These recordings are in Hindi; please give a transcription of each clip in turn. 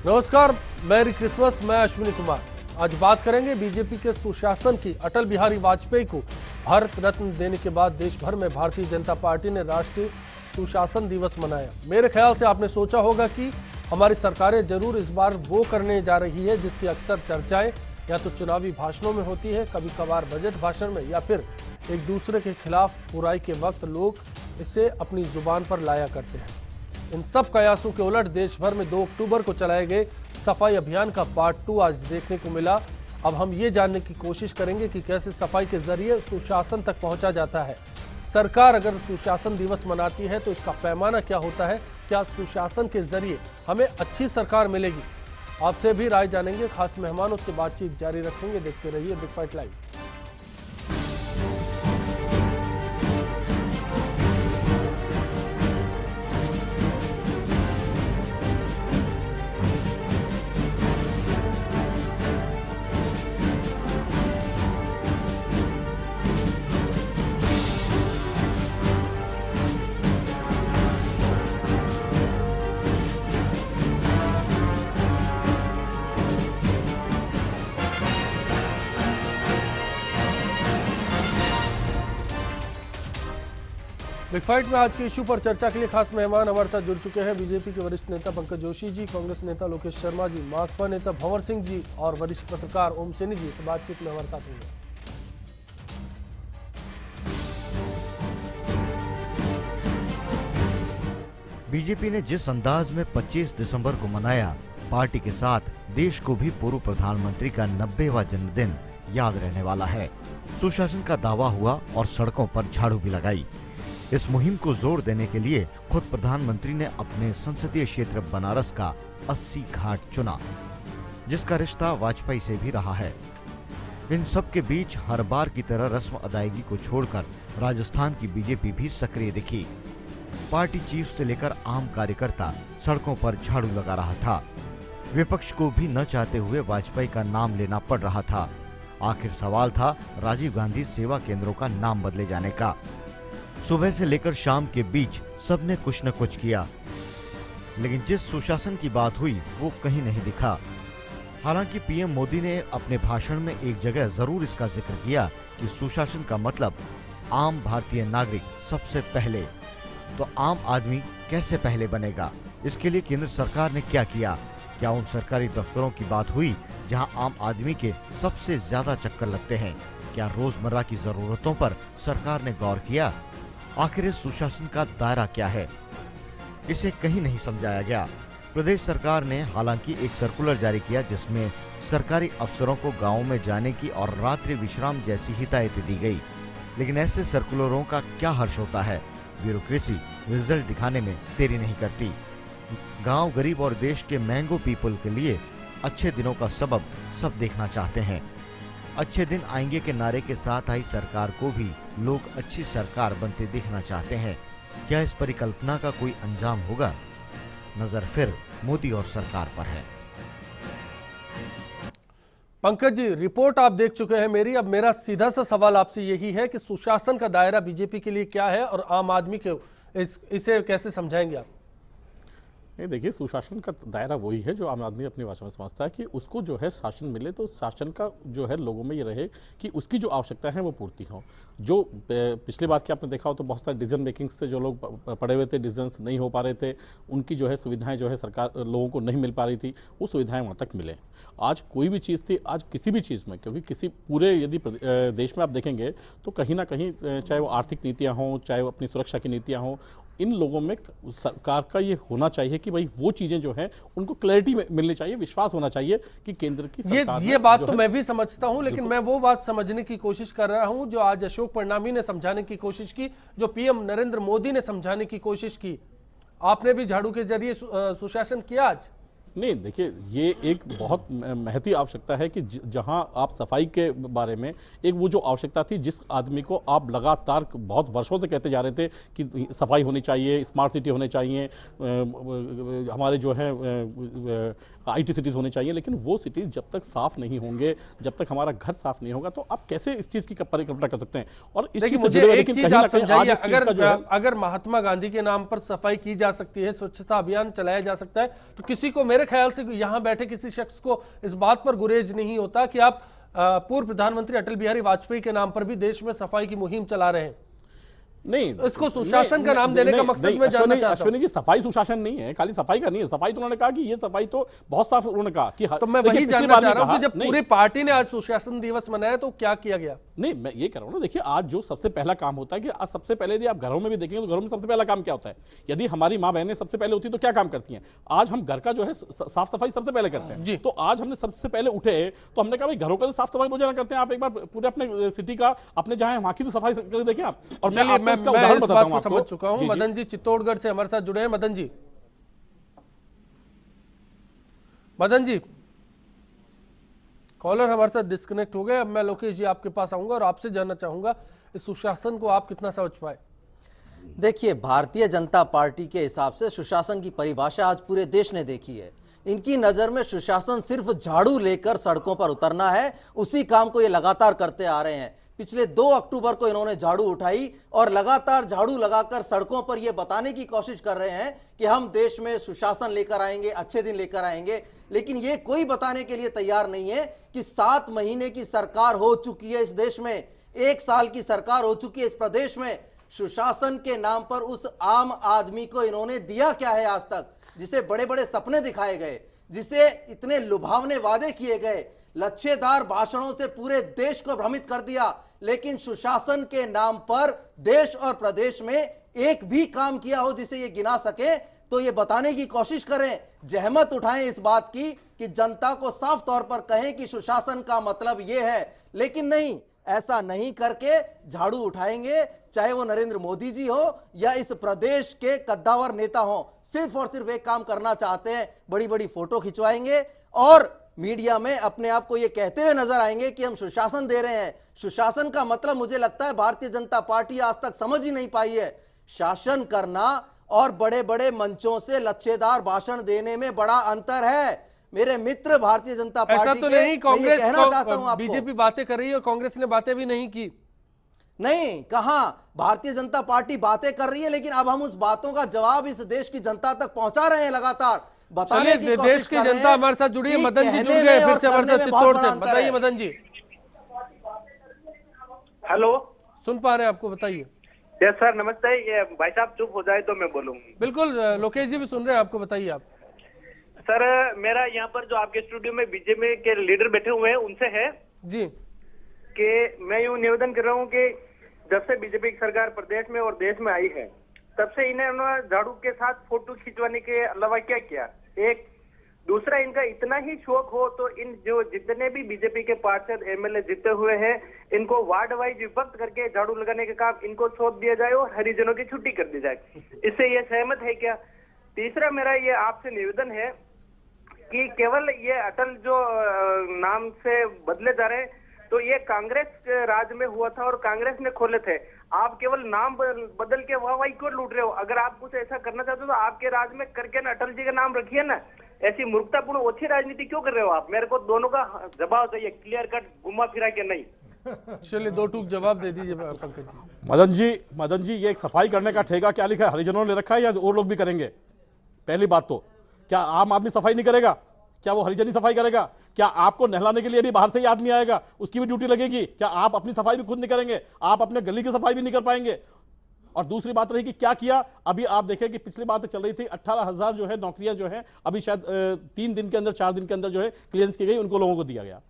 नमस्कार, मैरी क्रिसमस। मैं अश्विनी कुमार। आज बात करेंगे बीजेपी के सुशासन की। अटल बिहारी वाजपेयी को भारत रत्न देने के बाद देश भर में भारतीय जनता पार्टी ने राष्ट्रीय सुशासन दिवस मनाया। मेरे ख्याल से आपने सोचा होगा कि हमारी सरकारें जरूर इस बार वो करने जा रही है जिसकी अक्सर चर्चाएं या तो चुनावी भाषणों में होती है, कभी कभार बजट भाषण में, या फिर एक दूसरे के खिलाफ बुराई के वक्त लोग इसे अपनी जुबान पर लाया करते हैं। इन सब कयासों के उलट देश भर में 2 अक्टूबर को चलाए गए सफाई अभियान का पार्ट 2 आज देखने को मिला। अब हम ये जानने की कोशिश करेंगे कि कैसे सफाई के जरिए सुशासन तक पहुंचा जाता है। सरकार अगर सुशासन दिवस मनाती है तो इसका पैमाना क्या होता है? क्या सुशासन के जरिए हमें अच्छी सरकार मिलेगी? आपसे भी राय जानेंगे, खास मेहमानों से बातचीत जारी रखेंगे। देखते रहिए big fight live. Big fight में आज के इशू पर चर्चा के लिए खास मेहमान हमारे साथ जुड़ चुके हैं। बीजेपी के वरिष्ठ नेता पंकज जोशी जी, कांग्रेस नेता लोकेश शर्मा जी, माकपा नेता भंवर सिंह जी और वरिष्ठ पत्रकार ओम सैनी जी इस बातचीत में हमारे साथ होंगे। बीजेपी ने जिस अंदाज में 25 दिसंबर को मनाया, पार्टी के साथ देश को भी पूर्व प्रधानमंत्री का 90वां जन्मदिन याद रहने वाला है। सुशासन का दावा हुआ और सड़कों पर झाड़ू भी लगाई। इस मुहिम को जोर देने के लिए खुद प्रधानमंत्री ने अपने संसदीय क्षेत्र बनारस का 80 घाट चुना, जिसका रिश्ता वाजपेयी से भी रहा है। इन सब के बीच हर बार की तरह रस्म अदायगी को छोड़कर राजस्थान की बीजेपी भी सक्रिय दिखी। पार्टी चीफ से लेकर आम कार्यकर्ता सड़कों पर झाड़ू लगा रहा था। विपक्ष को भी न चाहते हुए वाजपेयी का नाम लेना पड़ रहा था। आखिर सवाल था राजीव गांधी सेवा केंद्रों का नाम बदले जाने का। सुबह से लेकर शाम के बीच सबने कुछ न कुछ किया, लेकिन जिस सुशासन की बात हुई वो कहीं नहीं दिखा। हालांकि पीएम मोदी ने अपने भाषण में एक जगह जरूर इसका जिक्र किया कि सुशासन का मतलब आम भारतीय नागरिक सबसे पहले। तो आम आदमी कैसे पहले बनेगा? इसके लिए केंद्र सरकार ने क्या किया? क्या उन सरकारी दफ्तरों की बात हुई जहां आम आदमी के सबसे ज्यादा चक्कर लगते हैं? क्या रोजमर्रा की जरूरतों पर सरकार ने गौर किया? आखिर इस सुशासन का दायरा क्या है? इसे कहीं नहीं समझाया गया। प्रदेश सरकार ने हालांकि एक सर्कुलर जारी किया जिसमें सरकारी अफसरों को गांवों में जाने की और रात्रि विश्राम जैसी हिदायतें दी गई। लेकिन ऐसे सर्कुलरों का क्या हर्ष होता है? ब्यूरोक्रेसी रिजल्ट दिखाने में देरी नहीं करती। गांव, गरीब और देश के मैंगो पीपल के लिए अच्छे दिनों का सबब सब देखना चाहते हैं। अच्छे दिन आएंगे के नारे के साथ आई सरकार को भी लोग अच्छी सरकार बनते देखना चाहते हैं। क्या इस परिकल्पना का कोई अंजाम होगा? नजर फिर मोदी और सरकार पर है। पंकज जी, रिपोर्ट आप देख चुके हैं मेरी। अब मेरा सीधा सा सवाल आपसे यही है कि सुशासन का दायरा बीजेपी के लिए क्या है और आम आदमी के इसे कैसे समझाएंगे आप? नहीं, देखिए, सुशासन का दायरा वही है जो आम आदमी अपनी भाषा में समझता है कि उसको जो है शासन मिले, तो शासन का जो है लोगों में ये रहे कि उसकी जो आवश्यकता है वो पूर्ति हो। जो पिछली बार की आपने देखा हो तो बहुत सारे डिसीजन मेकिंग से जो लोग पड़े हुए थे, डिसीजंस नहीं हो पा रहे थे, उनकी जो है सुविधाएं जो है सरकार लोगों को नहीं मिल पा रही थी, वो सुविधाएं वहाँ तक मिले। आज कोई भी चीज़ थी, आज किसी भी चीज़ में, क्योंकि किसी पूरे यदि देश में आप देखेंगे तो कहीं ना कहीं चाहे वो आर्थिक नीतियाँ हों, चाहे वो अपनी सुरक्षा की नीतियाँ हों, इन लोगों में सरकार का ये होना चाहिए कि भाई वो चीजें जो हैं उनको क्लैरिटी मिलनी चाहिए, विश्वास होना चाहिए कि केंद्र की सरकार ये बात तो मैं भी समझता हूं, लेकिन मैं वो बात समझने की कोशिश कर रहा हूं जो आज अशोक परनामी ने समझाने की कोशिश की, जो पीएम नरेंद्र मोदी ने समझाने की कोशिश की। आपने भी झाड़ू के जरिए सुशासन किया आज? नहीं, देखिए, ये एक बहुत महती आवश्यकता है कि जहां आप सफाई के बारे में एक वो जो आवश्यकता थी, जिस आदमी को आप लगातार बहुत वर्षों से कहते जा रहे थे कि सफाई होनी चाहिए, स्मार्ट सिटी होने चाहिए, हमारे जो है IT सिटीज़ होनी चाहिए, लेकिन वो सिटीज़ जब तक साफ नहीं होंगे, जब तक हमारा घर साफ नहीं होगा, तो आप कैसे इस चीज़ की परिकल्पना कर सकते हैं? और इस चीज़ से जुड़े हुए, लेकिन कहीं ना कहीं अगर महात्मा गांधी के नाम पर सफाई की जा सकती है, स्वच्छता अभियान चलाया जा सकता है, तो किसी को मेरे मेरे ख्याल से यहाँ बैठे किसी शख्स को इस बात पर गुरेज नहीं होता कि आप पूर्व प्रधानमंत्री अटल बिहारी वाजपेयी के नाम पर भी देश में सफाई की मुहिम चला रहे हैं। नहीं, इसको सुशासन का नाम देने का मकसद मैं जानना चाहता हूं। अश्विनी जी, सफाई सुशासन नहीं है, खाली सफाई का नहीं है। सफाई तो उन्होंने कहा कि ये सफाई तो बहुत साफ, उन्होंने कहा कि तो मैं वही जानना चाह रहा हूं कि जब पूरी पार्टी ने आज सुशासन दिवस मनाया तो क्या किया गया? नहीं, मैं ये कह रहा हूं ना, देखिए आज जो सबसे पहला काम होता है कि आज सबसे पहले यदि आप घरों में भी देखेंगे तो घरों में सबसे पहला काम क्या होता है? यदि हमारी माँ बहनें सबसे पहले होती तो क्या काम करती हैं? आज हम घर का जो है साफ सफाई सबसे पहले करते हैं जी। तो आज हमने सबसे पहले उठे तो हमने कहा भाई घरों का तो साफ सफाई रोजाना करते हैं। आप एक बार पूरे अपने सिटी का, अपने जहां वहां की तो सफाई करके देखें आप। और मैं इसका उदाहरण बताता हूं, समझ चुका हूं। मदन जी चित्तौड़गढ़ से हमारे साथ जुड़े हैं। मदन जी, कॉलर हमारे साथ डिस्कनेक्ट हो गए। अब मैं लोकेश जी आपके पास आऊंगा और आपसे जानना चाहूंगा इस सुशासन को आप कितना समझ पाए? देखिए, भारतीय जनता पार्टी के हिसाब से सुशासन की परिभाषा आज पूरे देश ने देखी है। इनकी नजर में सुशासन सिर्फ झाड़ू लेकर सड़कों पर उतरना है। उसी काम को ये लगातार करते आ रहे हैं। पिछले 2 अक्टूबर को इन्होंने झाड़ू उठाई और लगातार झाड़ू लगाकर सड़कों पर यह बताने की कोशिश कर रहे हैं कि हम देश में सुशासन लेकर आएंगे, अच्छे दिन लेकर आएंगे। लेकिन ये कोई बताने के लिए तैयार नहीं है कि 7 महीने की सरकार हो चुकी है इस देश में, 1 साल की सरकार हो चुकी है इस प्रदेश में। सुशासन के नाम पर उस आम आदमी को इन्होंने दिया क्या है आज तक, जिसे बड़े बड़े सपने दिखाए गए, जिसे इतने लुभावने वादे किए गए, लच्छेदार भाषणों से पूरे देश को भ्रमित कर दिया। लेकिन सुशासन के नाम पर देश और प्रदेश में एक भी काम किया हो जिसे ये गिना सके तो ये बताने की कोशिश करें, जहमत उठाएं इस बात की कि जनता को साफ तौर पर कहें कि सुशासन का मतलब ये है। लेकिन नहीं, ऐसा नहीं करके झाड़ू उठाएंगे, चाहे वो नरेंद्र मोदी जी हो या इस प्रदेश के कद्दावर नेता हो। सिर्फ और सिर्फ एक काम करना चाहते हैं, बड़ी बड़ी फोटो खिंचवाएंगे और मीडिया में अपने आप को ये कहते हुए नजर आएंगे कि हम सुशासन दे रहे हैं। सुशासन का मतलब मुझे लगता है भारतीय जनता पार्टी आज तक समझ ही नहीं पाई है। शासन करना और बड़े बड़े मंचों से लच्छेदार भाषण देने में बड़ा अंतर है। मेरे मित्र भारतीय जनता पार्टी ऐसा तो नहीं, कांग्रेस कहना चाहता हूं आपको, बीजेपी बातें कर रही है और कांग्रेस ने बातें भी नहीं की। नहीं, कहां भारतीय जनता पार्टी बातें कर रही है, लेकिन अब हम उस बातों का जवाब इस देश की जनता तक पहुंचा रहे हैं लगातार। बताने की कोशिश देश की जनता हमारे साथ जुड़ी है। मदन जी जुड़ गए फिर से हमारे साथ चित्तौड़ से। बताइए मदन जी। हेलो, सुन पा रहे हैं आपको, बताइए। यस सर, नमस्ते। ये भाई साहब चुप हो जाए तो मैं बोलूंगी। बिल्कुल, लोकेश जी भी सुन रहे हैं आपको, बताइए आप। सर, मेरा यहाँ पर जो आपके स्टूडियो में बीजेपी के लीडर बैठे हुए हैं उनसे है जी कि मैं यूँ निवेदन कर रहा हूँ कि जब से बीजेपी की सरकार प्रदेश में और देश में आई है तब से इन्होंने झाड़ू के साथ फोटो खिंचवाने के अलावा क्या किया? एक दूसरा, इनका इतना ही शौक हो तो इन जो जितने भी बीजेपी के पार्षद एमएलए जीते हुए हैं इनको वार्ड वाइज विभक्त करके झाड़ू लगाने का काम इनको सौंप दिया जाए और हरिजनों की छुट्टी कर दी जाए। इससे ये सहमत है क्या? तीसरा, मेरा ये आपसे निवेदन है कि केवल ये अटल जो नाम से बदले जा रहे हैं तो ये कांग्रेस राज में हुआ था और कांग्रेस ने खोले थे। आप केवल नाम बदल के वाहवाही क्यों लूट रहे हो? अगर आप कुछ ऐसा करना चाहते हो तो आपके राज में करके ना अटल जी का नाम रखिए ना। ऐसी मूर्खतापूर्ण ओछी राजनीति क्यों कर रहे हो आप? मेरे को दोनों का जवाब चाहिए, क्लियर कट, घुमा फिरा के नहीं। चलिए 2 टूक जवाब दे दीजिए पंकज जी। मदन जी, ये एक सफाई करने का ठेका क्या लिखा है? हरिजनों ने रखा है या और लोग भी करेंगे? पहली बात तो, क्या आम आदमी सफाई नहीं करेगा? क्या वो हरिजनी सफाई करेगा? क्या आपको नहलाने के लिए भी बाहर से ही आदमी आएगा, उसकी भी ड्यूटी लगेगी? क्या आप अपनी सफाई भी खुद नहीं करेंगे? आप अपने गली की सफाई भी नहीं कर पाएंगे? और दूसरी बात रही कि क्या किया, अभी आप देखें कि पिछली बात चल रही थी 18,000 जो है नौकरियां जो है अभी शायद 3 दिन के अंदर 4 दिन के अंदर जो है क्लियरेंस की गई, उनको लोगों को दिया गया।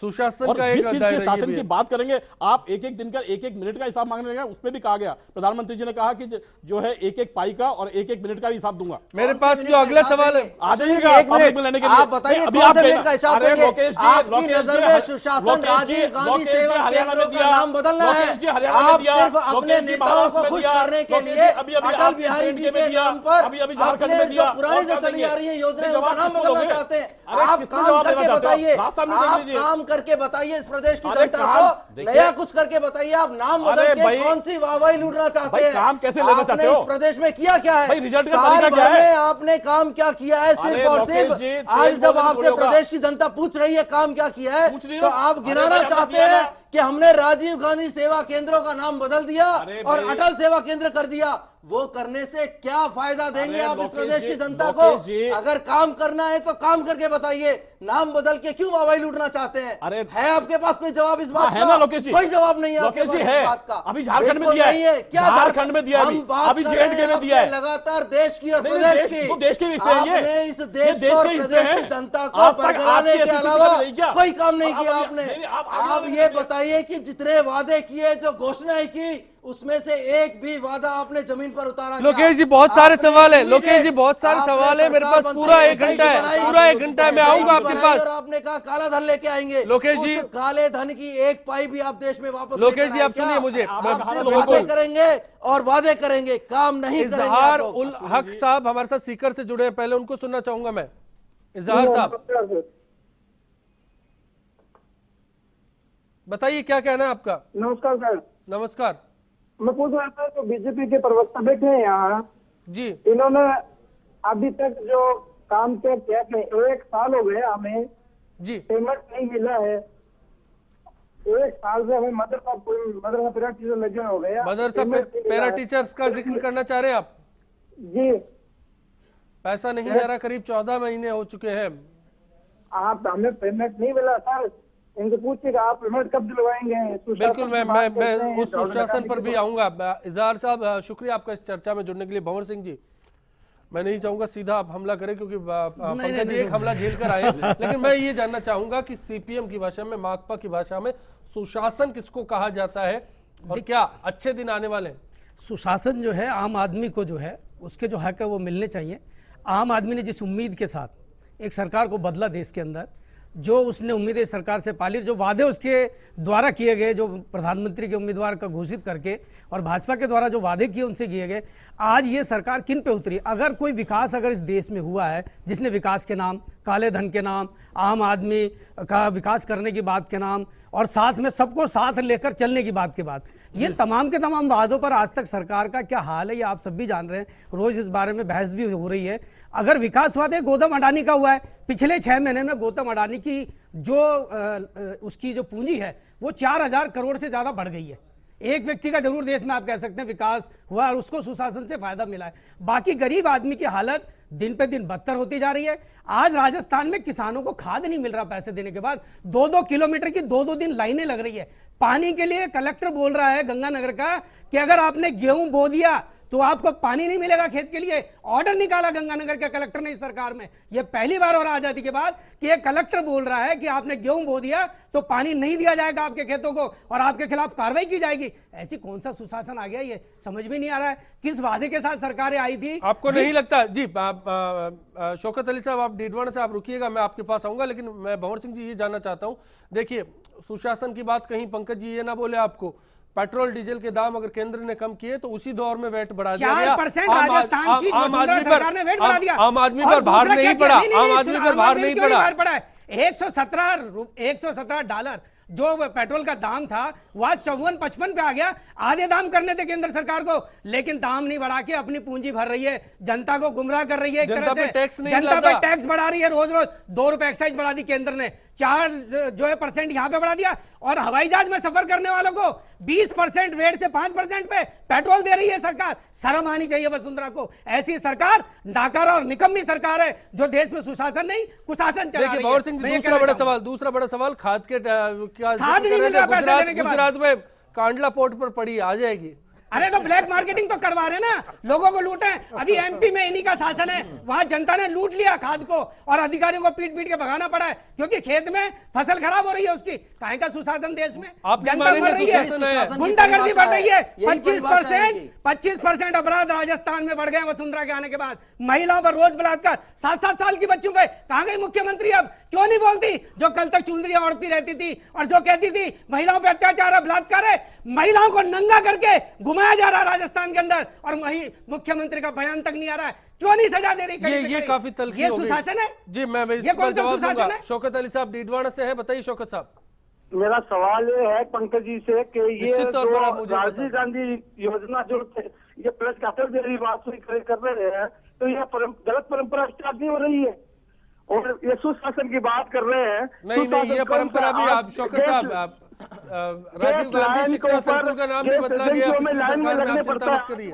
सुशासन और का जिस चीज के शासन की बात करेंगे, आप एक एक दिन का, एक एक मिनट का हिसाब मांगने लगे, उसमें भी कहा गया, प्रधानमंत्री जी ने कहा कि जो है एक एक पाई का और एक एक मिनट का हिसाब दूंगा। मेरे पास जो अगला सवाल है, आ जाइएगा लेने के लिए। आप बताइए कौन से मिनट का हिसाब देंगे? आपकी नजर में सुशासन राजीव गांधी सेवा केंद्रों का नाम बदलना है? आप सिर्फ अपने नेताओं को खुश करने के लिए अटल बिहारी जी के नाम पर अपने जो पुरानी जो चली आ रही है योजनाएं उनका नाम बदलना चाहते हैं। आप काम करके बताइए, आप काम करके बताइए इस प्रदेश की जनता को, नया कुछ करके बताइए। आप नाम बदल के कौन सी वाहवाही लूटना चाहते हैं? काम कैसे लेना चाहते हो? इस प्रदेश में किया क्या है? रिजल्ट का तरीका क्या है? आपने काम क्या किया है? सिर्फ और सिर्फ आज जब आपसे प्रदेश की जनता पूछ रही है काम क्या किया है, तो आप गिनाना चाहते हैं कि हमने राजीव गांधी सेवा केंद्रों का नाम बदल दिया और अटल सेवा केंद्र कर दिया। वो करने से क्या फायदा देंगे अरे आप इस लोकेश प्रदेश जी, की जनता लोकेश जी। को? अगर काम करना है तो काम करके बताइए, नाम बदल के क्यों मोबाइल लूटना चाहते हैं? अरे है आपके पास कोई जवाब इस बात है का? ना लोकेश जी, कोई जवाब नहीं है आपके लोकेश पास जी इस है, बात का। अभी झारखंड में बिल्कुल दिया नहीं है, क्या झारखंड में दिया है, हम बात अभी कर जेएंडके रहे हैं में दिया है। लगातार देश की और नहीं, प्रदेश देश- की। वो देश के हिस्से हैं ये। आपने इस ये देश देश और के हिस्से प्रदेश की हैं। जनता को आज तक बरगलाने आपकी के ऐसी अलावा स्थिति नहीं क्या? कोई काम नहीं अब- किया अब- आपने। नहीं, आप आप ये बताइए कि जितने वादे किए, जो घोषणाएं की, उसमें से एक भी वादा आपने जमीन पर उतारा क्या? लोकेश जी बहुत सारे आपने सवाल है, इमीडिएट- लोकेश जी बहुत सारे आपने सवाल है, मेरे सरकार पास बनते पूरा ही 1 घंटा है, बनाई, पूरा 1 घंटा है, मैं आऊंगा आपके बनाई पास। और आपने कहा काला धन लेके आएंगे। लोकेश उस जी- काले धन की एक पाई भी आप देश में वापस लोकेश लेकर जी, आए आप क्या? सुनिए मुझे, आप मैं सिर्फ बिल्कुल- बातें करेंगे और वादे करेंगे, काम नहीं करेंगे आप इजहार लोग। उल हक साहब हमारे साथ सीकर से जुड़े हैं, पहले उनको सुनना चाहूंगा मैं। इजहार साहब बताइए क्या कहना है आपका। नमस्कार सर। नमस्कार मैं पूछ रहा था, तो बीजेपी के प्रवक्ता बैठे हैं यहाँ, जी। इन्होंने अभी तक जो काम किया क्या नहीं, 1 साल हो गया हमें जी पेमेंट नहीं मिला है। 1 साल से हमें मदरसा पैरा टीचर लगे हो गया, मदरसा पेमेंट नहीं मिला पैरा है। टीचर्स का जिक्र करना चाह रहे हैं आप? जी पैसा नहीं आ रहा, करीब 14 महीने हो चुके हैं। आप, हमें पेमेंट नहीं मिला सर। इनसे पूछिएगा आप पेमेंट कब दिलवाएंगे। बिल्कुल, मैं उस सुशासन पर भी आऊंगा। इजहार साहब शुक्रिया आपका इस चर्चा में जुड़ने के लिए। भंवर सिंह जी, मैं नहीं चाहूंगा सीधा आप हमला करें, क्योंकि पंकज जी एक हमला झेल कर आए हैं, लेकिन मैं ये जानना चाहूंगा कि सीपीएम की भाषा में, माकपा की भाषा में सुशासन किसको कहा जाता है और क्या अच्छे दिन आने वाले हैं? सुशासन जो है आम आदमी को जो है उसके जो हक है वो मिलने चाहिए। आम आदमी ने जिस उम्मीद के साथ एक सरकार को बदला देश के अंदर, जो उसने उम्मीदें सरकार से पाली, जो वादे उसके द्वारा किए गए, जो प्रधानमंत्री के उम्मीदवार का घोषित करके और भाजपा के द्वारा जो वादे किए उनसे किए गए, आज ये सरकार किन पे उतरी? अगर कोई विकास अगर इस देश में हुआ है, जिसने विकास के नाम, काले धन के नाम, आम आदमी का विकास करने की बात के नाम और साथ में सबको साथ लेकर चलने की बात के बाद, ये तमाम के तमाम वादों पर आज तक सरकार का क्या हाल है ये आप सब भी जान रहे हैं। रोज इस बारे में बहस भी हो रही है। अगर विकास वादे गौतम अडानी का हुआ है, पिछले 6 महीने में गौतम अडानी की जो उसकी जो पूंजी है वो 4000 करोड़ से ज्यादा बढ़ गई है। एक व्यक्ति का जरूर देश में आप कह सकते हैं विकास हुआ और उसको सुशासन से फायदा मिला है। बाकी गरीब आदमी की हालत दिन पे दिन बदतर होती जा रही है। आज राजस्थान में किसानों को खाद नहीं मिल रहा, पैसे देने के बाद 2-2 किलोमीटर की 2-2 दिन लाइनें लग रही है पानी के लिए। कलेक्टर बोल रहा है गंगानगर का कि अगर आपने गेहूं बो दिया तो आपको पानी नहीं मिलेगा खेत के लिए। ऑर्डर निकाला गंगानगर के कलेक्टर ने इस सरकार में। यह पहली बार हो रहा आजादी के बाद कि एक कलेक्टर बोल रहा है कि आपने गेहूं बो दिया तो पानी नहीं दिया जाएगा आपके खेतों को और आपके खिलाफ कार्रवाई की जाएगी। ऐसी कौन सा सुशासन आ गया, ये समझ में नहीं आ रहा है। किस वादे के साथ सरकारें आई थी? आपको नहीं लगता जी? शौकत अली साहब, आप डीडवाना से आप रुकिएगा, मैं आपके पास आऊंगा, लेकिन मैं भंवर सिंह जी ये जानना चाहता हूं। देखिए, सुशासन की बात कहीं पंकज जी ये ना बोले आपको, पेट्रोल डीजल के दाम अगर केंद्र ने कम किए तो उसी दौर में वेट बढ़ा दिया गया। 4% राजस्थान की आम आदमी सरकार ने वेट बढ़ा दिया। आम आदमी पर भार नहीं पड़ा, आम आदमी पर भार नहीं पड़ा। 117 डॉलर जो पेट्रोल का दाम था वो आज 54-55 पे आ गया। आधे दाम करने थे केंद्र सरकार को, लेकिन दाम नहीं बढ़ा के अपनी पूंजी भर रही है, जनता को गुमराह कर रही है। जनता पे टैक्स नहीं जनता लाता। पे टैक्स बढ़ा रही है, रोज रोज 2 रुपए एक्साइज बढ़ा दी केंद्र ने, 4% यहाँ पे बढ़ा दिया और हवाई जहाज में सफर करने वालों को 20% वेट से 5% पे पेट्रोल दे रही है सरकार। शर्म आनी चाहिए वसुंधरा को। ऐसी सरकार नाकारा और निकम्मी सरकार है जो देश में सुशासन नहीं कुशासन चला रही है। भंवर सिंह जी, दूसरा बड़ा सवाल खाद के खाद नहीं मिल रहा पैसे देने के बाद। गुजरात में कांडला पोर्ट पर पड़ी आ जाएगी। अरे तो ब्लैक मार्केटिंग तो करवा रहे ना, लोगों को लूटे। अभी एमपी में इन्हीं का शासन है, वहां जनता ने लूट लिया खाद को और अधिकारियों को पीट पीट के भगाना पड़ा है क्योंकि खेत में फसल खराब हो रही है उसकी। काहे का सुशासन देश में? आप जनता मर रही है, गुंडागर्दी बढ़ रही है। 25% अपराध राजस्थान में बढ़ गए वसुंधरा के आने के बाद। महिलाओं पर रोज बलात्कार, 7-7 साल की बच्चों पे। कहां गई मुख्यमंत्री? अब क्यों नहीं बोलती? जो कल तक चुंदरियां ओढ़ती रहती थी और जो कहती थी महिलाओं पर अत्याचार है, बलात्कार है, महिलाओं को नंगा करके घुमाया जा रहा है राजस्थान के अंदर और वही मुख्यमंत्री का बयान तक नहीं आ रहा है। क्यों नहीं सजा दे रही? ये काफी तल्खी ये हो गई। सुशासन है जी, मैं इस पर जवाब दूंगा। शौकत अली साहब डीडवाना से है, बताइए शौकत साहब। मेरा सवाल ये है पंकज जी से कि ये निश्चित तौर पर आप जो मुझे राजीव गांधी योजना जो ये प्लस कैपिटल दे रही बात कर रहे हैं, तो यह गलत परंपरा स्टार्ट नहीं हो रही है और ये सुशासन की बात कर रहे हैं। नहीं, ये परंपरा भी आप शौकत साहब, राजीव गांधी शिक्षा संकुल का नाम भी बदला गया, पिछली सरकार में, आप चिंता मत करिए।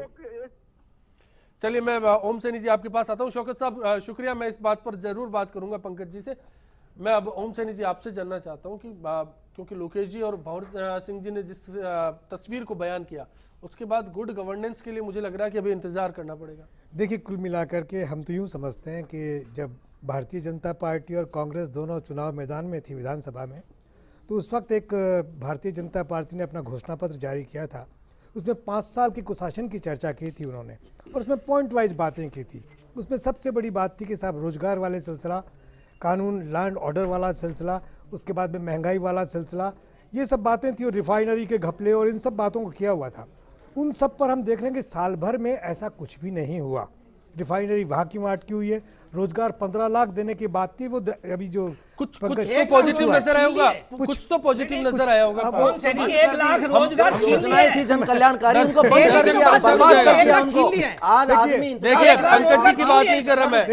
चलिए मैं ओम सैनी जी आपके पास आता हूँ। शौकत साहब शुक्रिया, मैं इस बात पर जरूर बात करूंगा पंकज जी से। मैं अब ओम सैनी जी आपसे जानना चाहता हूँ कि क्योंकि लोकेश जी और भंवर सिंह जी ने जिस तस्वीर को बयान किया, उसके बाद गुड गवर्नेंस के लिए मुझे लग रहा है कि अभी इंतजार करना पड़ेगा। देखिए, कुल मिलाकर के हम तो यूँ समझते हैं कि जब भारतीय जनता पार्टी और कांग्रेस दोनों चुनाव मैदान में थी विधानसभा में, तो उस वक्त एक भारतीय जनता पार्टी ने अपना घोषणा पत्र जारी किया था। उसमें 5 साल की कुशासन की चर्चा की थी उन्होंने, और उसमें पॉइंट वाइज बातें की थी। उसमें सबसे बड़ी बात थी कि साहब रोजगार वाले सिलसिला, कानून लैंड ऑर्डर वाला सिलसिला, उसके बाद में महंगाई वाला सिलसिला, ये सब बातें थी, और रिफाइनरी के घपले और इन सब बातों को किया हुआ था। उन सब पर हम देख रहे हैं कि साल भर में ऐसा कुछ भी नहीं हुआ। रिफाइनरी वहाँ की वहाँ अटकी हुई है। रोजगार 15 लाख देने की बात थी, वो अभी जो कुछ तो पॉजिटिव नजर आया होगा, कुछ तो पॉजिटिव नजर आया होगा। 1 लाख रोजगार योजनाएं थी जन कल्याणकारी, उनको बंद कर दिया, बर्बाद कर दिया उनको। आज आदमी देखिए पंकज जी की बात नहीं कर रहा मैं,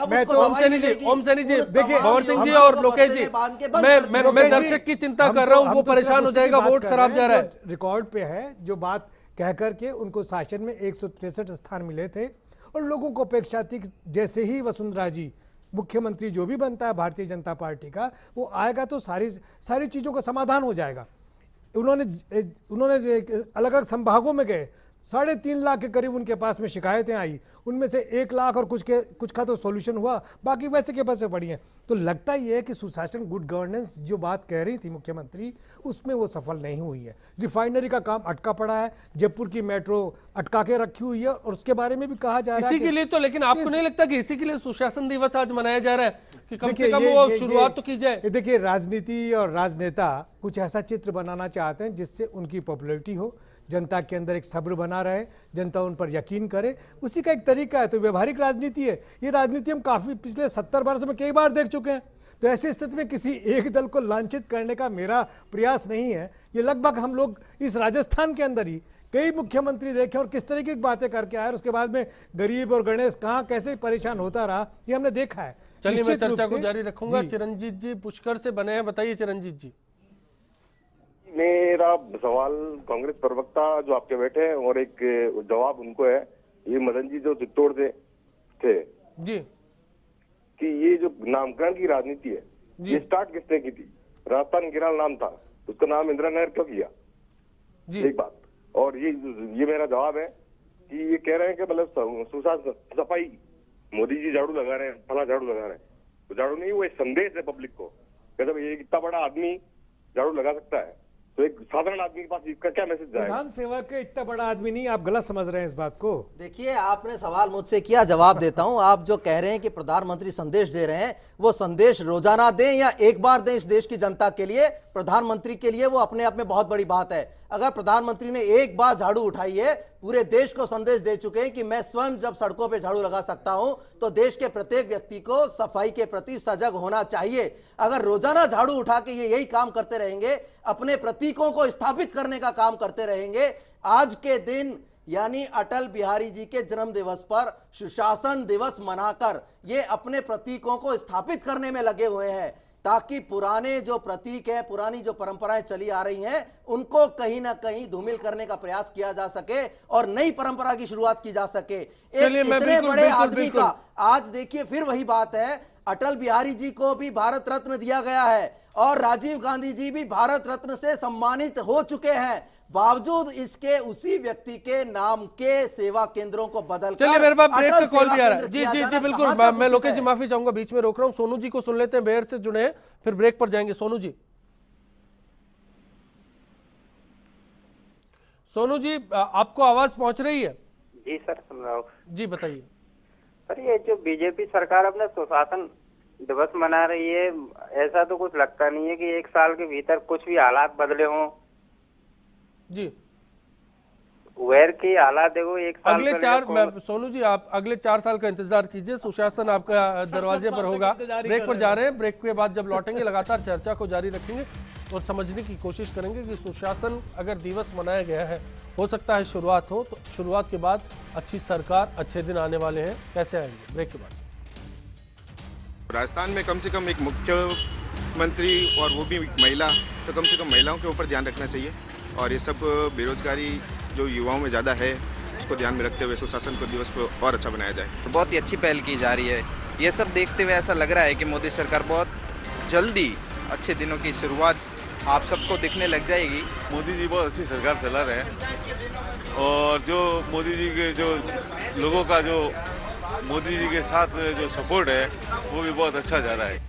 मैं तो ओम सैनी जी, भंवर सिंह जी और लोकेश जी, मैं दर्शक की चिंता कर रहा हूँ, वो परेशान हो जाएगा, वोट खराब जा रहा है। रिकॉर्ड पे है जो बात कह करके उनको शासन में 163 स्थान मिले थे, और लोगों को अपेक्षा थी कि जैसे ही वसुंधरा जी मुख्यमंत्री जो भी बनता है भारतीय जनता पार्टी का, वो आएगा तो सारी चीज़ों का समाधान हो जाएगा। उन्होंने अलग अलग संभागों में गए, 3.5 लाख के करीब उनके पास में शिकायतें आई, उनमें से 1 लाख और कुछ का तो सॉल्यूशन हुआ, बाकी वैसे के वैसे पड़ी हैं। तो लगता ये है कि सुशासन गुड गवर्नेंस जो बात कह रही थी मुख्यमंत्री, उसमें वो सफल नहीं हुई है। रिफाइनरी का काम अटका पड़ा है, जयपुर की मेट्रो अटका के रखी हुई है, और उसके बारे में भी कहा जा रहा है इसी के लिए तो, लेकिन आपको नहीं लगता कि इसी के लिए सुशासन दिवस आज मनाया जा रहा है कि कम से कम वो शुरुआत तो की जाए? देखिए, राजनीति और राजनेता कुछ ऐसा चित्र बनाना चाहते हैं जिससे उनकी पॉपुलैरिटी हो, जनता के अंदर एक सब्र बना रहे, जनता उन पर यकीन करे, उसी का एक तरीका है। तो व्यवहारिक राजनीति है ये। राजनीति हम काफ़ी पिछले 70 वर्ष में कई बार देख चुके हैं। तो ऐसी स्थिति में किसी एक दल को लांछित करने का मेरा प्रयास नहीं है। ये लगभग हम लोग इस राजस्थान के अंदर ही कई मुख्यमंत्री देखे और किस तरीके की बातें करके आए, और उसके बाद में गरीब और गणेश कहाँ कैसे परेशान होता रहा, ये हमने देखा है। चलिए मैं चर्चा को जारी रखूंगा। चिरंजीत जी पुष्कर से बने हैं, बताइए चिरंजीत जी। मेरा सवाल कांग्रेस प्रवक्ता जो आपके बैठे हैं और एक जवाब उनको है, ये मदन जी जो चित्तौड़ से थे जी, कि ये जो नामकरण की राजनीति है ये स्टार्ट किसने की थी? राजस्थान गिराल नाम था, उसका नाम इंदिरा नहर क्यों किया जी? एक बात। और ये मेरा जवाब है कि ये कह रहे हैं कि मतलब सुशासन सफाई, मोदी जी झाड़ू लगा रहे हैं, फला झाड़ू लगा रहे हैं, तो झाड़ू नहीं, वो एक संदेश है पब्लिक को कि जब ये इतना बड़ा आदमी झाड़ू लगा सकता है तो एक साधारण आदमी के पास इसका क्या मैसेज जाएगा? प्रधान सेवक इतना बड़ा आदमी नहीं, आप गलत समझ रहे हैं इस बात को। देखिए, आपने सवाल मुझसे किया, जवाब देता हूं। आप जो कह रहे हैं कि प्रधानमंत्री संदेश दे रहे हैं, वो संदेश रोजाना दें या एक बार दें इस देश की जनता के लिए, प्रधानमंत्री के लिए वो अपने आप में बहुत बड़ी बात है। अगर प्रधानमंत्री ने एक बार झाड़ू उठाई है, पूरे देश को संदेश दे चुके हैं कि मैं स्वयं जब सड़कों पे झाड़ू लगा सकता हूं, तो देश के प्रत्येक व्यक्ति को सफाई के प्रति सजग होना चाहिए। अगर रोजाना झाड़ू उठा के ये यही काम करते रहेंगे, अपने प्रतीकों को स्थापित करने का काम करते रहेंगे, आज के दिन यानी अटल बिहारी जी के जन्म दिवस पर सुशासन दिवस मनाकर ये अपने प्रतीकों को स्थापित करने में लगे हुए हैं, ताकि पुराने जो प्रतीक है, पुरानी जो परंपराएं चली आ रही हैं, उनको कहीं ना कहीं धूमिल करने का प्रयास किया जा सके और नई परंपरा की शुरुआत की जा सके। एक इतने बड़े आदमी का आज देखिए फिर वही बात है, अटल बिहारी जी को भी भारत रत्न दिया गया है और राजीव गांधी जी भी भारत रत्न से सम्मानित हो चुके हैं, बावजूद इसके उसी व्यक्ति के नाम के सेवा केंद्रों को बदल। चलिए मेरे पास ब्रेक का कॉल भी आ रहा है। जी जी जी बिल्कुल, मैं लोकेश जी माफी चाहूंगा, बीच में रोक रहा हूं। सोनू जी को सुन लेते हैं, बेहर से जुड़े हैं, फिर ब्रेक पर जाएंगे। सोनू जी, सोनू जी आपको आवाज पहुंच रही है? जी सर, सुन रहा हूँ। जी बताइए सर, ये जो बीजेपी सरकार अपने सुशासन दिवस मना रही है, ऐसा तो कुछ लगता नहीं है कि 1 साल के भीतर कुछ भी हालात बदले हों जी। वेर की हालात देखो, 1 साल अगले 4 सोनू जी आप अगले 4 साल का इंतजार कीजिए, सुशासन आपका दरवाजे पर होगा। ब्रेक पर जा रहे हैं, ब्रेक के बाद जब लौटेंगे लगातार चर्चा को जारी रखेंगे और समझने की कोशिश करेंगे कि सुशासन अगर दिवस मनाया गया है, हो सकता है शुरुआत हो, तो शुरुआत के बाद अच्छी सरकार, अच्छे दिन आने वाले हैं, कैसे आएंगे? ब्रेक के बाद। राजस्थान में कम से कम एक मुख्यमंत्री और वो भी महिला, तो कम से कम महिलाओं के ऊपर ध्यान रखना चाहिए। और ये सब बेरोजगारी जो युवाओं में ज़्यादा है, को ध्यान में रखते हुए सुशासन को दिवस को और अच्छा बनाया जाए। तो बहुत ही अच्छी पहल की जा रही है। ये सब देखते हुए ऐसा लग रहा है कि मोदी सरकार बहुत जल्दी अच्छे दिनों की शुरुआत आप सबको दिखने लग जाएगी। मोदी जी बहुत अच्छी सरकार चला रहे हैं और जो मोदी जी के जो लोगों का जो मोदी जी के साथ जो सपोर्ट है वो भी बहुत अच्छा जा रहा है।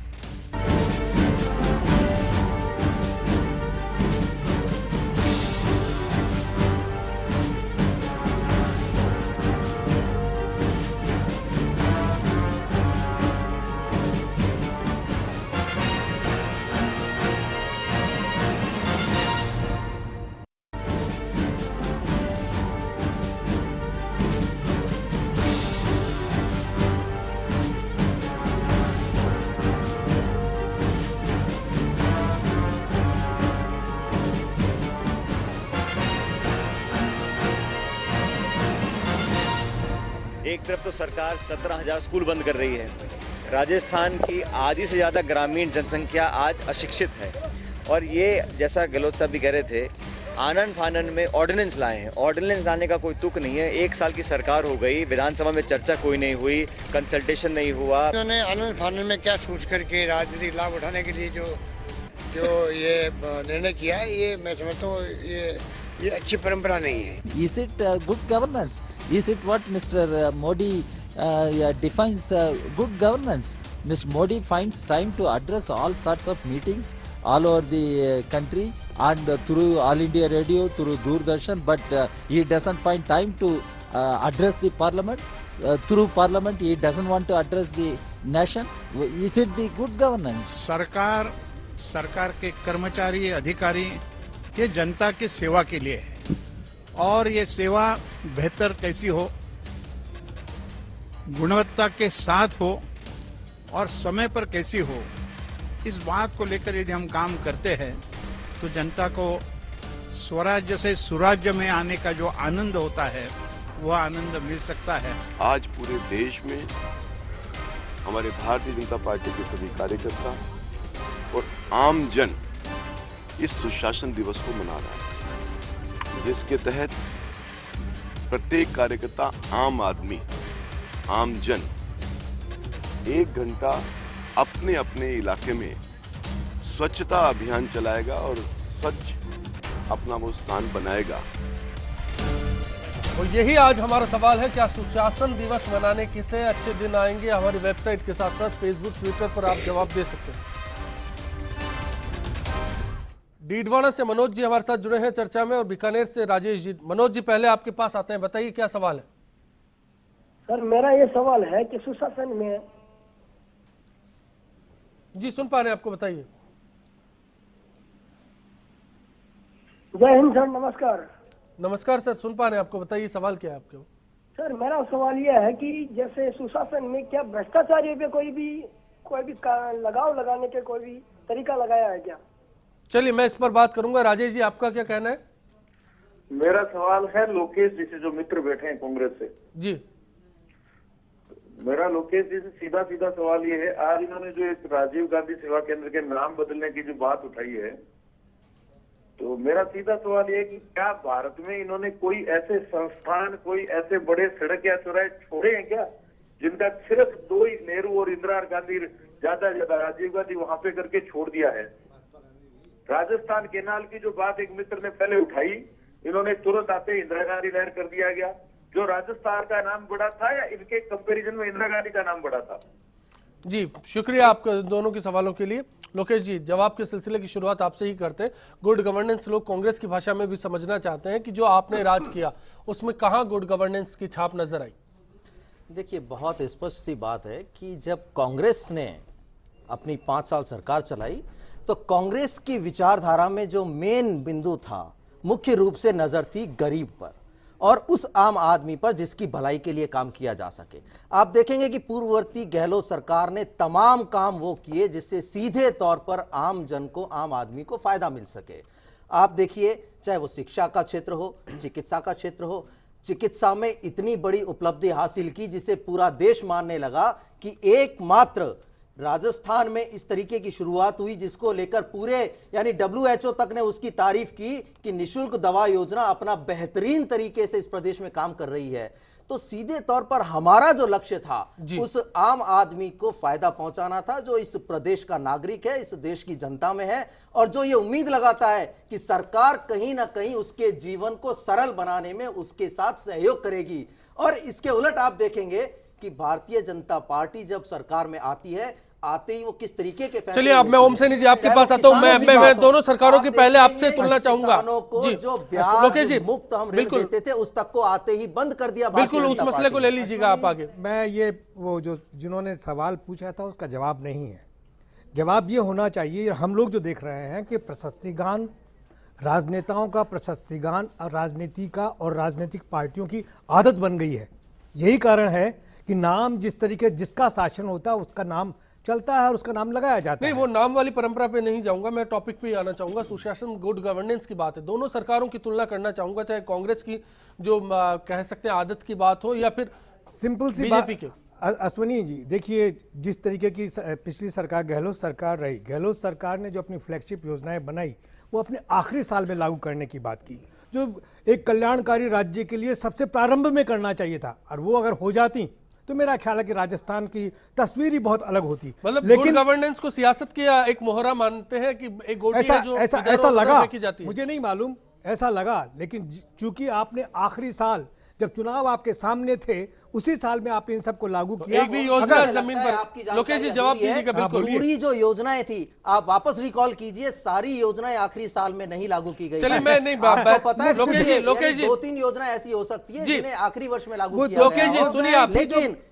एक तरफ तो सरकार 17,000 स्कूल बंद कर रही है। राजस्थान की आधी से ज़्यादा ग्रामीण जनसंख्या आज अशिक्षित है और ये जैसा गहलोत साहब भी कह रहे थे, आनन फानन में ऑर्डिनेंस लाए हैं। ऑर्डिनेंस लाने का कोई तुक नहीं है। 1 साल की सरकार हो गई, विधानसभा में चर्चा कोई नहीं हुई, कंसल्टेशन नहीं हुआ। उन्होंने आनन फानन में क्या सोच करके राजनीतिक लाभ उठाने के लिए जो ये निर्णय किया है, ये मैं समझता हूँ ये अच्छी परंपरा नहीं है। Is it good governance? Is it what Mr. Modi defines good governance? Mr. Modi finds time to address all sorts of meetings all over the country and through All India Radio, through Doordarshan, but he doesn't find time to address the parliament. Through parliament, he doesn't want to address the nation. Is it the good governance? सरकार के कर्मचारी अधिकारी ये जनता की सेवा के लिए है और ये सेवा बेहतर कैसी हो, गुणवत्ता के साथ हो और समय पर कैसी हो, इस बात को लेकर यदि हम काम करते हैं तो जनता को स्वराज्य से सुराज्य में आने का जो आनंद होता है वह आनंद मिल सकता है। आज पूरे देश में हमारे भारतीय जनता पार्टी के सभी कार्यकर्ता और आम जन इस सुशासन दिवस को मना रहा है, जिसके तहत प्रत्येक कार्यकर्ता, आम आदमी, आम जन 1 घंटा अपने अपने इलाके में स्वच्छता अभियान चलाएगा और स्वच्छ अपना वो स्थान बनाएगा। और यही आज हमारा सवाल है, क्या सुशासन दिवस मनाने के से अच्छे दिन आएंगे? हमारी वेबसाइट के साथ साथ फेसबुक, ट्विटर पर आप जवाब दे सकते हैं। डीडवाना से मनोज जी हमारे साथ जुड़े हैं चर्चा में और बीकानेर से राजेश जी। मनोज जी, पहले आपके पास आते हैं, बताइए क्या सवाल है? सर, मेरा ये सवाल है कि सुशासन में जी सुन पा रहे हैं आपको, बताइए। जय हिंद सर, नमस्कार। नमस्कार सर, सुन पा रहे हैं आपको, बताइए सवाल क्या है आपके? सर, मेरा सवाल यह है कि जैसे सुशासन में क्या भ्रष्टाचारियों पे कोई भी लगाव लगाने के कोई भी तरीका लगाया है क्या? चलिए मैं इस पर बात करूंगा। राजेश जी, आपका क्या कहना है? मेरा सवाल है लोकेश जी से, जो मित्र बैठे हैं कांग्रेस से। जी, मेरा लोकेश जी से सीधा सीधा सवाल ये है, आज इन्होंने जो एक राजीव गांधी सेवा केंद्र के नाम बदलने की जो बात उठाई है, तो मेरा सीधा सवाल ये है कि क्या भारत में इन्होंने कोई ऐसे संस्थान, कोई ऐसे बड़े सड़क या चौराहे छोड़े हैं क्या, जिनका सिर्फ 2 ही नेहरू और इंदिरा गांधी, ज्यादा राजीव गांधी वहां पे करके छोड़ दिया है? राजस्थान केनाल की जो बात एक मित्र ने पहले उठाई, इन्होंने तुरंत आते इंदिरा गांधी लहर कर दिया गया। जो राजस्थान का नाम बड़ा था या इनके कंपैरिजन में इंदिरा गांधी का नाम बड़ा था? जी शुक्रिया आपके दोनों के सवालों के लिए। लोकेश जी, जवाब के सिलसिले की शुरुआत आपसे ही करते हैं। गुड गवर्नेंस लोग कांग्रेस की भाषा में भी समझना चाहते हैं कि जो आपने राज किया उसमें कहां गुड गवर्नेंस की छाप नजर आई? देखिए, बहुत स्पष्ट सी बात है कि जब कांग्रेस ने अपनी 5 साल सरकार चलाई तो कांग्रेस की विचारधारा में जो मेन बिंदु था, मुख्य रूप से नजर थी गरीब पर और उस आम आदमी पर जिसकी भलाई के लिए काम किया जा सके। आप देखेंगे कि पूर्ववर्ती गहलोत सरकार ने तमाम काम वो किए जिससे सीधे तौर पर आम जन को, आम आदमी को फायदा मिल सके। आप देखिए, चाहे वो शिक्षा का क्षेत्र हो, चिकित्सा का क्षेत्र हो, चिकित्सा में इतनी बड़ी उपलब्धि हासिल की जिसे पूरा देश मानने लगा कि एकमात्र राजस्थान में इस तरीके की शुरुआत हुई जिसको लेकर पूरे यानी WHO तक ने उसकी तारीफ की कि निशुल्क दवा योजना अपना बेहतरीन तरीके से इस प्रदेश में काम कर रही है, तो सीधे तौर पर हमारा जो लक्ष्य था उस आम आदमी को फायदा पहुंचाना था, जो इस प्रदेश का नागरिक है, इस देश की जनता में है, और जो ये उम्मीद लगाता है कि सरकार कहीं ना कहीं उसके जीवन को सरल बनाने में उसके साथ सहयोग करेगी। और इसके उलट आप देखेंगे कि भारतीय जनता पार्टी जब सरकार में आती है, आते ही वो किस तरीके के फैसले। चलिए अब मैं ओम सैनी जी आपके पास आता हूं। मैं दोनों सरकारों की पहले आपसे तुलना चाहूंगा जी। जो लोकेश जी मुफ्त हम ऋण देते थे उस तक को आते ही बंद कर दिया। बिल्कुल उस मसले को ले लीजिएगा आप आगे। मैं ये वो जो जिन्होंने सवाल पूछा था उसका जवाब नहीं है। जवाब ये होना चाहिए, हम लोग जो देख रहे हैं कि प्रशस्तिगान, राजनेताओं का प्रशस्तिगान और राजनीति का और राजनीतिक पार्टियों की आदत बन गई है। यही कारण है कि नाम जिस तरीके जिसका शासन होता है उसका नाम चलता है और उसका नाम लगाया जाता है। नहीं, वो नाम वाली परंपरा पे नहीं जाऊंगा, मैं टॉपिक पे आना चाहूंगा। सुशासन, गुड गवर्नेंस की बात है, दोनों सरकारों की तुलना करना चाहूंगा, चाहे कांग्रेस की जो कह सकते हैं आदत की बात हो या फिर सिंपल सी बीजेपी बात। अश्वनी जी देखिए, जिस तरीके की पिछली सरकार गहलोत सरकार रही, गहलोत सरकार ने जो अपनी फ्लैगशिप योजनाएं बनाई वो अपने आखिरी साल में लागू करने की बात की, जो एक कल्याणकारी राज्य के लिए सबसे प्रारंभ में करना चाहिए था, और वो अगर हो जाती तो मेरा ख्याल है कि राजस्थान की तस्वीर ही बहुत अलग होती। मतलब लेकिन गवर्नेंस को सियासत की एक मोहरा मानते हैं कि एक गोटी है जो ऐसा लगा, मुझे नहीं मालूम, ऐसा लगा। लेकिन चूंकि आपने आखिरी साल जब चुनाव आपके सामने थे उसी साल में आपने इन सबको लागू किया। एक भी योजना जमीन पर। लोकेश जी जवाब दीजिएगा। बिल्कुल पूरी जो योजनाएं थी आप वापस रिकॉल कीजिए, सारी योजनाएं आखिरी साल में नहीं लागू की गई। चलिए मैं नहीं पता है लोकेश जी 2-3 योजनाएं ऐसी हो सकती है जिन्हें आखिरी वर्ष में लागू किया लोकेश जी सुनिए आप,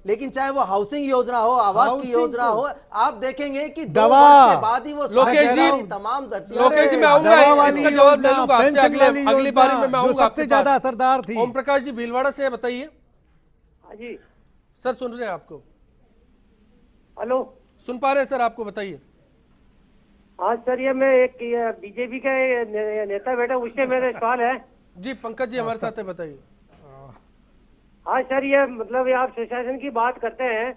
लेकिन चाहे वो हाउसिंग योजना हो, आवास की योजना हो, आप देखेंगे कि 2 वर्ष के बाद ही वो लोकेश जी तमाम लोकेश जी मैं आऊंगा, इसका जवाब ले लूंगा आपसे अगली बारी में मैं आऊंगा। सबसे ज्यादा असरदार थी। ओम प्रकाश जी भीलवाड़ा से बताइए। जी सर सुन रहे हैं आपको। हेलो, सुन पा रहे हैं सर, आपको बताइए। हाँ सर, ये मैं एक बीजेपी का नेता बैठा, उससे मेरा सवाल है। जी पंकज जी हमारे साथ है, बताइए। हाँ सर, ये मतलब ये आप सुशासन की बात करते हैं,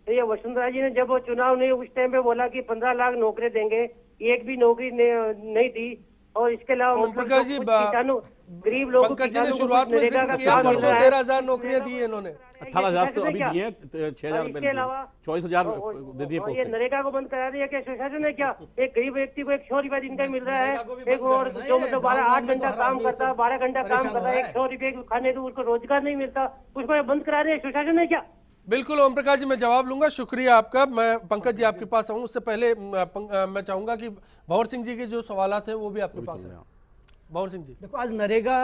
तो ये वसुंधरा जी ने जब वो चुनाव नहीं उस टाइम पे बोला कि 15 लाख नौकरी देंगे, एक भी नौकरी नहीं दी। और इसके अलावा प्रकाश जी गरीब लोगों पंकज जी ने शुरुआत में जिक्र किया, परसों 13,000 नौकरियां दी है इन्होंने। 18,000 तो अभी दिए, 6,000 रुपए 24,000 दे दिए। ये नरेगा को बंद करा दिया क्या सुशासन है? क्या एक गरीब व्यक्ति को 100 रुपया दिन का मिल रहा है, एक और जो मतलब 8 घंटा काम करता है, 12 घंटा काम करता है, 100 रुपये खाने को उसको रोजगार नहीं मिलता, उसको बंद करा रहे सुशासन है क्या? बिल्कुल ओम प्रकाश जी मैं जवाब लूंगा, शुक्रिया आपका। मैं पंकज जी आपके पास आऊं, उससे पहले मैं चाहूंगा कि भंवर सिंह जी के जो सवालात हैं वो भी आपके पास हैं। भंवर सिंह जी देखो, आज नरेगा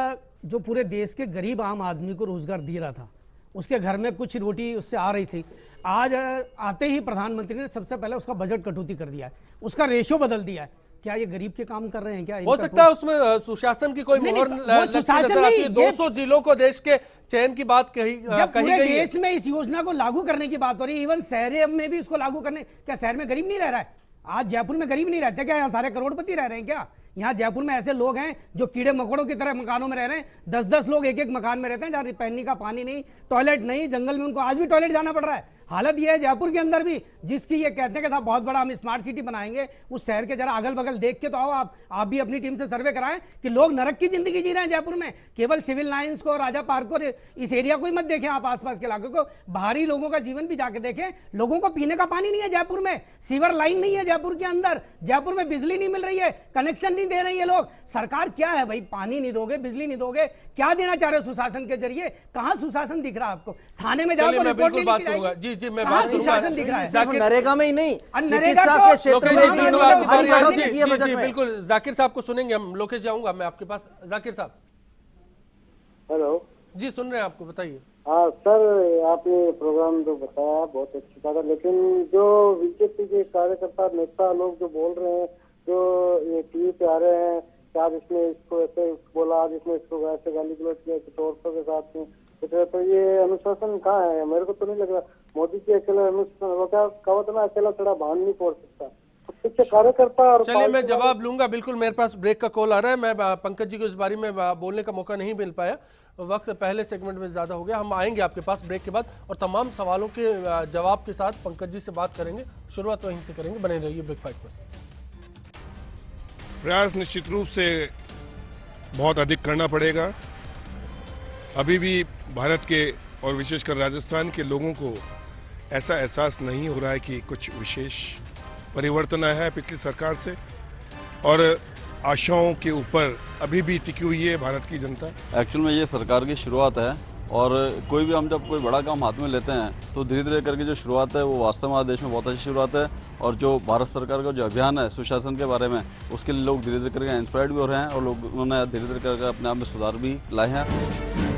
जो पूरे देश के गरीब आम आदमी को रोजगार दे रहा था, उसके घर में कुछ रोटी उससे आ रही थी, आज आते ही प्रधानमंत्री ने सबसे पहले उसका बजट कटौती कर दिया है, उसका रेशो बदल दिया है। क्या ये गरीब के काम कर रहे हैं? क्या हो सकता है उसमें सुशासन की कोई मोहर नजर आती है? 200 जिलों को देश के चयन की बात कही गई है। देश में इस योजना को लागू करने की बात हो रही है, इवन शहर में भी इसको लागू करने। क्या शहर में गरीब नहीं रह रहा है? आज जयपुर में गरीब नहीं रहते क्या? यहाँ सारे करोड़पति रह रहे हैं क्या? यहाँ जयपुर में ऐसे लोग हैं जो कीड़े मकोड़ों की तरह मकानों में रह रहे हैं, 10-10 लोग एक मकान में रहते हैं, जहाँ पहनने का पानी नहीं, टॉयलेट नहीं, जंगल में उनको आज भी टॉयलेट जाना पड़ रहा है। हालत यह है जयपुर के अंदर भी, जिसकी ये कहते हैं कि साहब बहुत बड़ा हम स्मार्ट सिटी बनाएंगे, उस शहर के जरा अगल बगल देख के तो आओ आप भी अपनी टीम से सर्वे कराएं कि लोग नरक की जिंदगी जी रहे हैं जयपुर में। केवल सिविल लाइंस को, राजा पार्क को, इस एरिया को ही मत देखें आप, आसपास के इलाके को, बाहरी लोगों का जीवन भी जाके देखें। लोगों को पीने का पानी नहीं है जयपुर में, सीवर लाइन नहीं है जयपुर के अंदर, जयपुर में बिजली नहीं मिल रही है, कनेक्शन नहीं दे रही है लोग। सरकार क्या है भाई? पानी नहीं दोगे, बिजली नहीं दोगे, क्या देना चाह रहे हो सुशासन के जरिए? कहां सुशासन दिख रहा है आपको? थाने में जाओ तो रिपोर्ट नहीं लिखी जाएगी। जी जी मैं बात सुशासन दिख रहा है? नरेगा में ही नहीं, नरेगा के क्षेत्र में भी इन्होंने भारी कटौती की है बजट में। बिल्कुल जाकिर साहब को सुनेंगे हम। लोकेश जाऊंगा मैं आपके पास। जाकिर साहब। हेलो जी सुन रहे हैं आपको, बताइए। हाँ सर, आपने प्रोग्राम जो बताया बहुत अच्छा था, लेकिन जो बीजेपी के कार्यकर्ता नेता लोग जो बोल रहे हैं, जो ये टीवी पे आ रहे हैं कि आज इसने इसको ऐसे बोला, आज इसने इसको ऐसे गाली गलौज किया कुछ औरतों के साथ में, तो ये अनुशासन कहाँ है? मेरे को तो नहीं लग रहा मोदी जी अकेला अनुशासन, वो क्या कहा था ना, अकेला थोड़ा बांध नहीं फोड़ सकता। कुछ कार्यकर्ता और चलिए मैं जवाब लूंगा, बिल्कुल। मेरे पास ब्रेक का कॉल आ रहा है, मैं पंकज जी को इस बारे में बोलने का मौका नहीं मिल पाया, वक्त पहले सेगमेंट में ज़्यादा हो गया। हम आएंगे आपके पास ब्रेक के बाद और तमाम सवालों के जवाब के साथ पंकज जी से बात करेंगे। शुरुआत वहीं से करेंगे, बने रहिए ब्रेकफास्ट में। प्रयास निश्चित रूप से बहुत अधिक करना पड़ेगा। अभी भी भारत के और विशेषकर राजस्थान के लोगों को ऐसा एहसास नहीं हो रहा है कि कुछ विशेष परिवर्तन आया है पिछली सरकार से, और आशाओं के ऊपर अभी भी टिकी हुई है भारत की जनता। एक्चुअल में ये सरकार की शुरुआत है, और कोई भी हम जब कोई बड़ा काम हाथ में लेते हैं तो धीरे धीरे करके जो शुरुआत है वो वास्तव में देश में बहुत अच्छी शुरुआत है। और जो भारत सरकार का जो अभियान है सुशासन के बारे में, उसके लिए लोग धीरे धीरे करके इंस्पायर्ड भी हो रहे हैं और लोग उन्होंने धीरे धीरे करके अपने आप में सुधार भी लाए हैं।